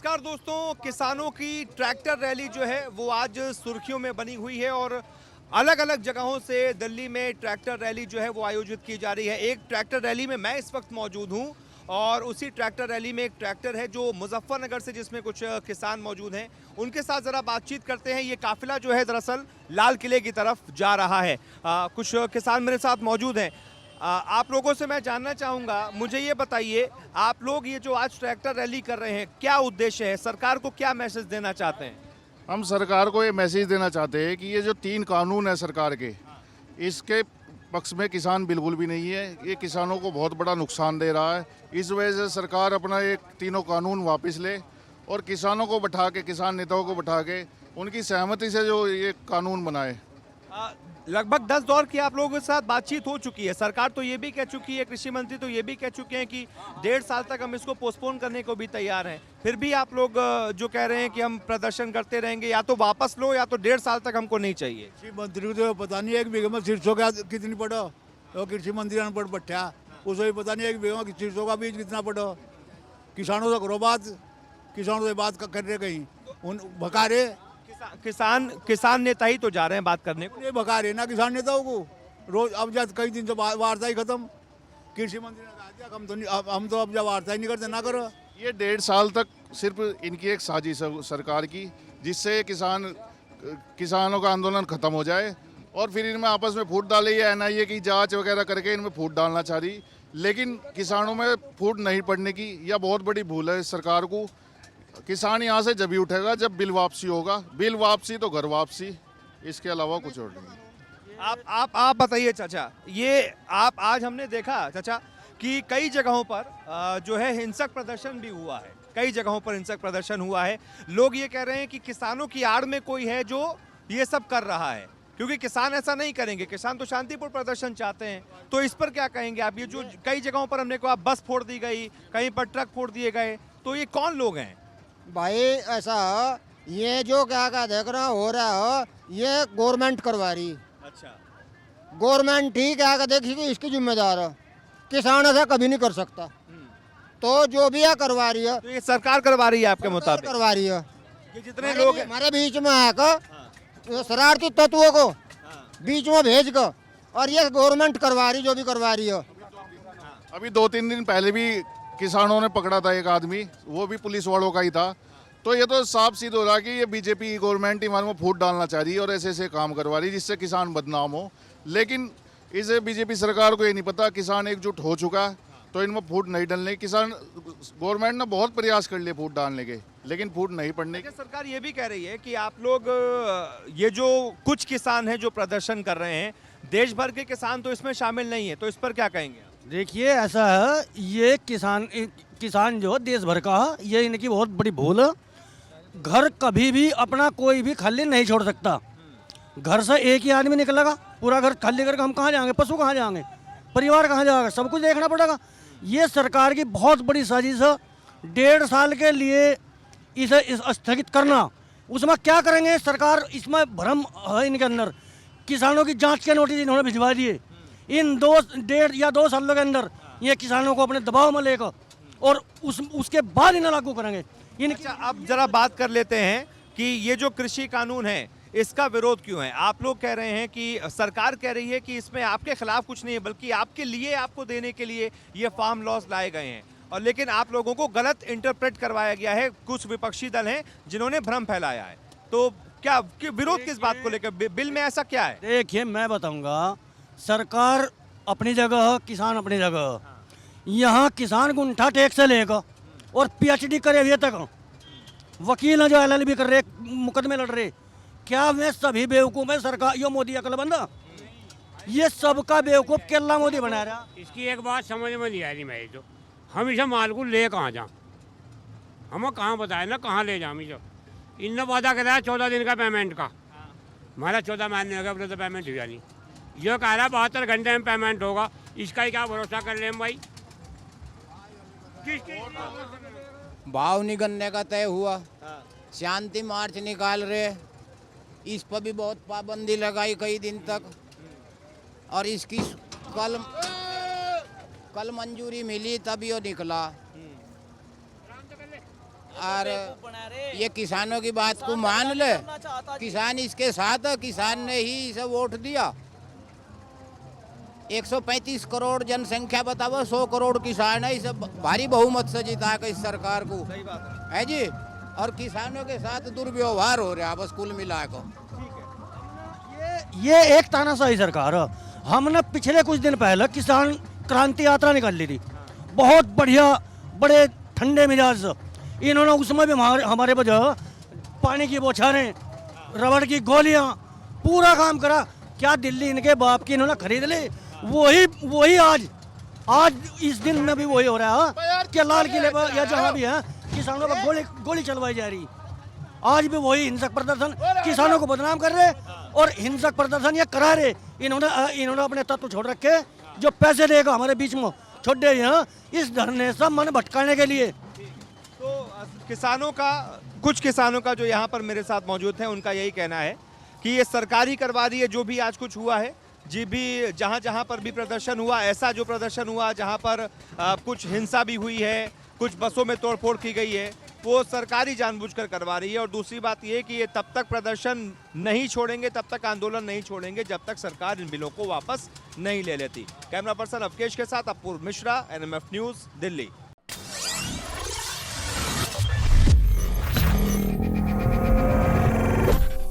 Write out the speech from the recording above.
नमस्कार दोस्तों, किसानों की ट्रैक्टर रैली जो है वो आज सुर्खियों में बनी हुई है और अलग अलग जगहों से दिल्ली में ट्रैक्टर रैली जो है वो आयोजित की जा रही है। एक ट्रैक्टर रैली में मैं इस वक्त मौजूद हूं और उसी ट्रैक्टर रैली में एक ट्रैक्टर है जो मुजफ्फरनगर से, जिसमें कुछ किसान मौजूद हैं। उनके साथ ज़रा बातचीत करते हैं। ये काफिला जो है दरअसल लाल किले की तरफ जा रहा है। कुछ किसान मेरे साथ मौजूद हैं। आप लोगों से मैं जानना चाहूँगा, मुझे ये बताइए, आप लोग ये जो आज ट्रैक्टर रैली कर रहे हैं, क्या उद्देश्य है? सरकार को क्या मैसेज देना चाहते हैं? हम सरकार को ये मैसेज देना चाहते हैं कि ये जो 3 कानून है सरकार के, इसके पक्ष में किसान बिल्कुल भी नहीं है। ये किसानों को बहुत बड़ा नुकसान दे रहा है। इस वजह से सरकार अपना ये तीनों कानून वापस ले और किसानों को बैठा के, किसान नेताओं को बैठा के उनकी सहमति से जो ये कानून बनाए। लगभग 10 दौर की आप लोगों के साथ बातचीत हो चुकी है। सरकार तो ये भी कह चुकी है, कृषि मंत्री तो ये भी कह चुके हैं कि 1.5 साल तक हम इसको पोस्टपोन करने को भी तैयार हैं। फिर भी आप लोग जो कह रहे हैं कि हम प्रदर्शन करते रहेंगे, या तो वापस लो या तो 1.5 साल तक हमको नहीं चाहिए। कृषि मंत्री को तो पता नहीं एक बीघे में सरसों का कितनी पड़ो, तो कृषि मंत्री अनपढ़ बैठा, उसे भी पता नहीं एक बीघे में सरसों का बीज कितना पड़ो। किसानों से करो बात, किसानों से बात कर रहे कहीं उन भगा रहे। किसान नेता ही तो जा रहे हैं बात करने को। ये भगा रहे ना किसान नेताओं को रोज। अब जब कई दिन से वार्ता ही खत्म, कृषि मंत्री ने कहा दिया हम तो हम तो अब जब वार्ता ही नहीं करते, ना करो। ये 1.5 साल तक सिर्फ इनकी एक साजिश है सरकार की, जिससे किसानों का आंदोलन खत्म हो जाए और फिर इनमें आपस में फूट डाले। ये NIA की जांच वगैरह करके इनमें फूट डालना चाह रही, लेकिन किसानों में फूट नहीं पड़ने की यह बहुत बड़ी भूल है सरकार को। किसान यहाँ से जब भी उठेगा जब बिल वापसी होगा। बिल वापसी तो घर वापसी, इसके अलावा कुछ और नहीं। आप बताइए चाचा, ये आप आज हमने देखा चाचा कि कई जगहों पर जो है हिंसक प्रदर्शन भी हुआ है। कई जगहों पर हिंसक प्रदर्शन हुआ है। लोग ये कह रहे हैं कि किसानों की आड़ में कोई है जो ये सब कर रहा है, क्योंकि किसान ऐसा नहीं करेंगे। किसान तो शांतिपूर्ण प्रदर्शन चाहते हैं। तो इस पर क्या कहेंगे आप? ये जो कई जगहों पर हमने कहा बस फोड़ दी गई, कहीं पर ट्रक फोड़ दिए गए, तो ये कौन लोग हैं? भाई ऐसा ये जो क्या क्या देख रहा हो रहा हो, ये गवर्नमेंट करवा रही। अच्छा, गवर्नमेंट ठीक है आगे देखिए, इसकी जिम्मेदार है। किसान ऐसा कभी नहीं कर सकता। तो जो भी है करवा रही है, तो ये सरकार करवा रही है आपके मुताबिक? करवा रही है। ये जितने लोग हैं हमारे बीच में आकर शरारती तत्वों को बीच में भेज कर, और ये गवर्नमेंट करवा रही, जो भी करवा रही है। अभी 2-3 दिन पहले भी किसानों ने पकड़ा था एक आदमी, वो भी पुलिस वालों का ही था। तो ये तो साफ सीध हो रहा है कि ये बीजेपी गवर्नमेंट हमारे में फूट डालना चाह रही है और ऐसे ऐसे काम करवा रही है जिससे किसान बदनाम हो। लेकिन इसे बीजेपी सरकार को ये नहीं पता किसान एकजुट हो चुका है, तो इनमें फूट नहीं डालने। किसान गवर्नमेंट ने बहुत प्रयास कर लिए फूट डालने के, लेकिन फूट नहीं पड़ने की। सरकार ये भी कह रही है कि आप लोग ये जो कुछ किसान हैं जो प्रदर्शन कर रहे हैं, देश भर के किसान तो इसमें शामिल नहीं है, तो इस पर क्या कहेंगे? देखिए ऐसा है, ये किसान जो देश भर का है, ये इनकी बहुत बड़ी भूल है। घर कभी भी अपना कोई भी खाली नहीं छोड़ सकता। घर से एक ही आदमी निकलेगा, पूरा घर खाली करके हम कहाँ जाएंगे? पशु कहाँ जाएंगे? परिवार कहाँ जाएगा? सब कुछ देखना पड़ेगा। ये सरकार की बहुत बड़ी साजिश है। 1.5 साल के लिए इसे स्थगित करना, उसमें क्या करेंगे सरकार? इसमें भ्रम है इनके अंदर। किसानों की जांच के नोटिस इन्होंने भिजवा दिए। इन 1.5 या 2 सालों के अंदर ये किसानों को अपने दबाव में लेकर और उसके बाद इन्हें लागू करेंगे। अच्छा, अब जरा बात कर लेते हैं कि ये जो कृषि कानून है, इसका विरोध क्यों है? आप लोग कह रहे हैं कि सरकार कह रही है कि इसमें आपके खिलाफ कुछ नहीं है, बल्कि आपके लिए, आपको देने के लिए ये फार्म लॉज लाए गए हैं, और लेकिन आप लोगों को गलत इंटरप्रेट करवाया गया है। कुछ विपक्षी दल हैं जिन्होंने भ्रम फैलाया है। तो क्या विरोध किस बात को लेकर? बिल में ऐसा क्या है? देखिए मैं बताऊंगा, सरकार अपनी जगह है, किसान अपनी जगह है। यहाँ किसान गुंठा टैक्स से लेकर और PhD करे हुए तक वकील हैं जो LLB कर रहे, मुकदमे लड़ रहे। क्या वे सभी बेवकूफ़ है? सरकार यो मोदी अकलबंदा, ये सबका बेवकूफ़ केरला मोदी बना रहा। इसकी एक बात समझ में नहीं आ रही मेरी, तो हम इसे माल को ले कहाँ जाए? हमें कहाँ बताए ना कहाँ ले जाए? जो इनने वादा कराया 14 दिन का पेमेंट का, हमारा 14 महीने हो गया, अपने तो पेमेंट हुआ नहीं। ये कह रहा 72 घंटे में पेमेंट होगा, इसका ही क्या भरोसा कर ले भाई? भाव निगलने का तय हुआ, शांति मार्च निकाल रहे, इस पर भी बहुत पाबंदी लगाई कई दिन तक, और इसकी कल मंजूरी मिली तब यो निकला। और ये किसानों की बात को मान ले, किसान इसके साथ है, किसान ने ही इसे वोट दिया। 135 करोड़ जनसंख्या बताओ, 100 करोड़ किसान है, इसे भारी बहुमत से जिता के इस सरकार को, सही बात है जी। और किसानों के साथ दुर्व्यवहार हो रहा है बस कुल मिलाकर। ये एक तानाशाही सरकार है। हमने पिछले कुछ दिन पहले किसान क्रांति यात्रा निकाल ली थी, बहुत बढ़िया, बड़े ठंडे मिजाज। इन्होंने उसमें भी हमारे वजह पानी की बौछारें, रबड़ की गोलियां, पूरा काम करा। क्या दिल्ली इनके बाप की इन्होंने खरीद ली? वही आज इस दिन में भी वही हो रहा है कि लाल किले पर या जहाँ भी है किसानों पर गोली चलवाई जा रही। आज भी वही हिंसक प्रदर्शन, किसानों को बदनाम कर रहे और हिंसक प्रदर्शन ये करा रहे। इन्होंने अपने तत्व छोड़ रखे, जो पैसे देगा हमारे बीच में छोड़ दे यहाँ इस धरने से मन भटकाने के लिए। तो कुछ किसानों का जो यहाँ पर मेरे साथ मौजूद हैं, उनका यही कहना है कि ये सरकारी करवा रही है जो भी आज कुछ हुआ है। जी भी जहाँ पर भी प्रदर्शन हुआ, ऐसा जो प्रदर्शन हुआ जहाँ पर कुछ हिंसा भी हुई है, कुछ बसों में तोड़फोड़ की गई है, वो सरकारी जानबूझकर करवा रही है। और दूसरी बात ये कि ये तब तक प्रदर्शन नहीं छोड़ेंगे, तब तक आंदोलन नहीं छोड़ेंगे जब तक सरकार इन बिलों को वापस नहीं ले लेती। कैमरा पर्सन अवकेश के साथ अपूर्व मिश्रा, NMF न्यूज़, दिल्ली।